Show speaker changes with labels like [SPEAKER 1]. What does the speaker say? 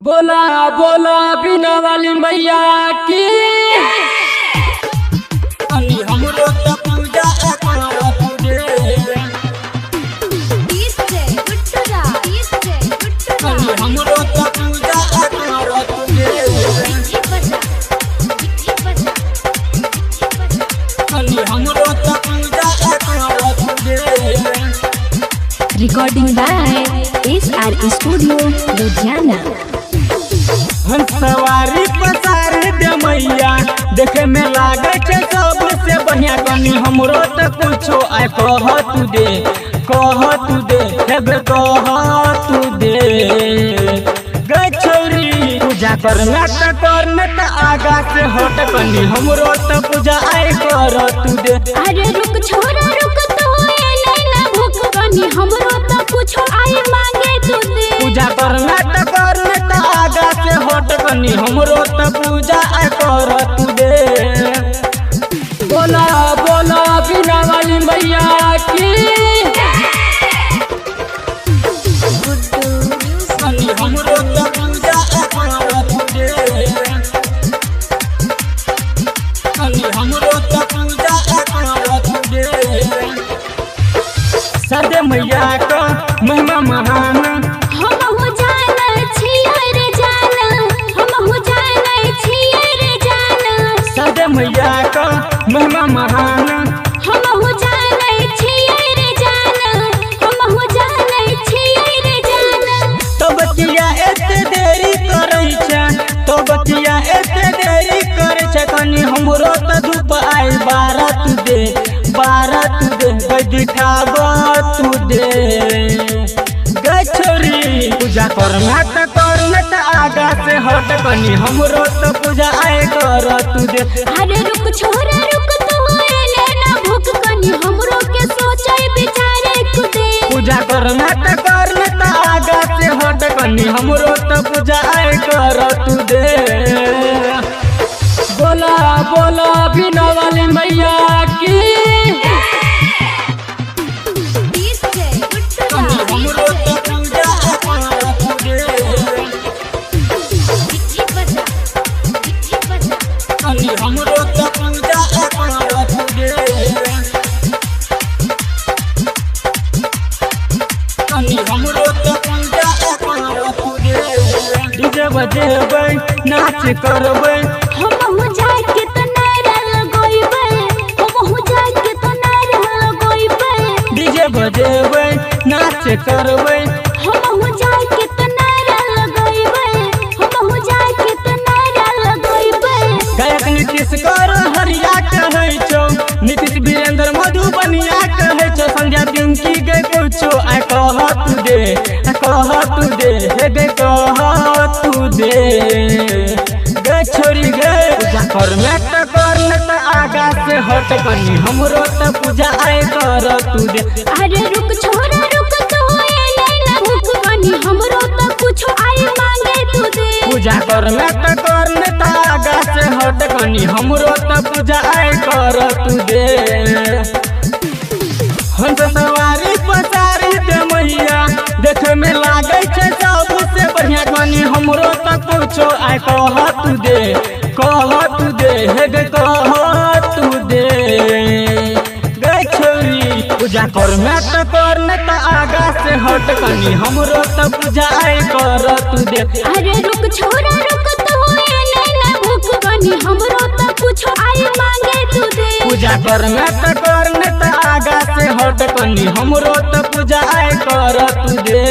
[SPEAKER 1] बोला बोला बिना वाली मैया की
[SPEAKER 2] हमरो त पूजा पूजे हमरो त पूजा पूजे हमरो त पूजा पूजे।
[SPEAKER 3] Recording by SR Studio, Ludhiana.
[SPEAKER 2] हम सवारी पसार दे मैया देखे में लागे छे सबसे बढ़िया कनी हमरो त कुछो आय कह तू दे हेबे कह तू दे गे छोरी पूजा करना त आगा से हट कनी हमरो त पूजा आय कर तू दे।
[SPEAKER 3] अरे रुक छोरा रुक तो नैना भूख कनी हमरो त कुछो आए मांगे तू दे।
[SPEAKER 2] पूजा करना त आगा से हट कनी हमरो त पूजा आय कर तू दे।
[SPEAKER 1] बोला बोला बिना वाली मैया की
[SPEAKER 2] हमरो त पूजा पूजे हमरो त पूजा पूजे। सदे मैया का महिमा महान
[SPEAKER 3] हम हो जाना छियै रे जाना हम हो जाना छियै रे जाना।
[SPEAKER 2] सदे मैया का महिमा महान
[SPEAKER 3] हम हो जाना छियै रे जाना हम हो जाना छियै रे जाना।
[SPEAKER 2] तो बतिया एते देरी करै छै कनी हमरो त धूप आइ बारह तू दे दिखाब तू दे गे छोरी पूजा करना त आगा से हट कनी हमरो त पूजा आय कर तू दे।
[SPEAKER 3] अरे रुक छोरा रुक तो नैना भूख कनी हमरो के सोचे विचारे खुदे।
[SPEAKER 2] पूजा करना त आगा से हट कनी हमरो त पूजा आय कर तू दे।
[SPEAKER 1] बोला बोला बिना वाली मैया की
[SPEAKER 2] हमरो त पूजा पूजे हमरो त पूजा पूजे हमरो त पूजा पूजे। डीजे बजेबै नाच करबै
[SPEAKER 3] हम हो जाए के तो नारा लगोइबे हम हो जाए के तो नारा लगोइबे।
[SPEAKER 2] डीजे बजेबै नाच करबै
[SPEAKER 3] हम हो जाए के तो नारा लगोइबे हम हो जाए के तो नारा लगोइबे।
[SPEAKER 2] गायक नीतीश कर हरिया कहै छौ नीतीश वीरेंद्र मधुबनिया कहै छौ संध्या पिंकी गे कुछो आय कह तू दे हे गे कह तू दे गे छोरी गे पूजा करना त आगा से हट कनी हमरो त पूजा आय कर तू दे।
[SPEAKER 3] अरे रुक छोरा रुक तो नैना भूख कनी हमरो त कुछो आए मांगे तू दे।
[SPEAKER 2] पूजा करना त आगा से हट कनी हमरो त पूजा आय कर तू दे। हंस सवारी पसारी दे मैया देखे में लागे छे सबसे बढ़िया कनी हमरो त कुछो आय कह तू दे हे गे कह तू दे गे छोरी पूजा करना त आगा से हट कनी हमरो त पूजा आय कर तू दे।
[SPEAKER 3] अरे रुक छोरा रुक तो नैना भूख कनी हमरो त कुछो आए मांगे तू दे।
[SPEAKER 2] पूजा करना त आगा से हट कनी हमरो त पूजा आय कर तू दे।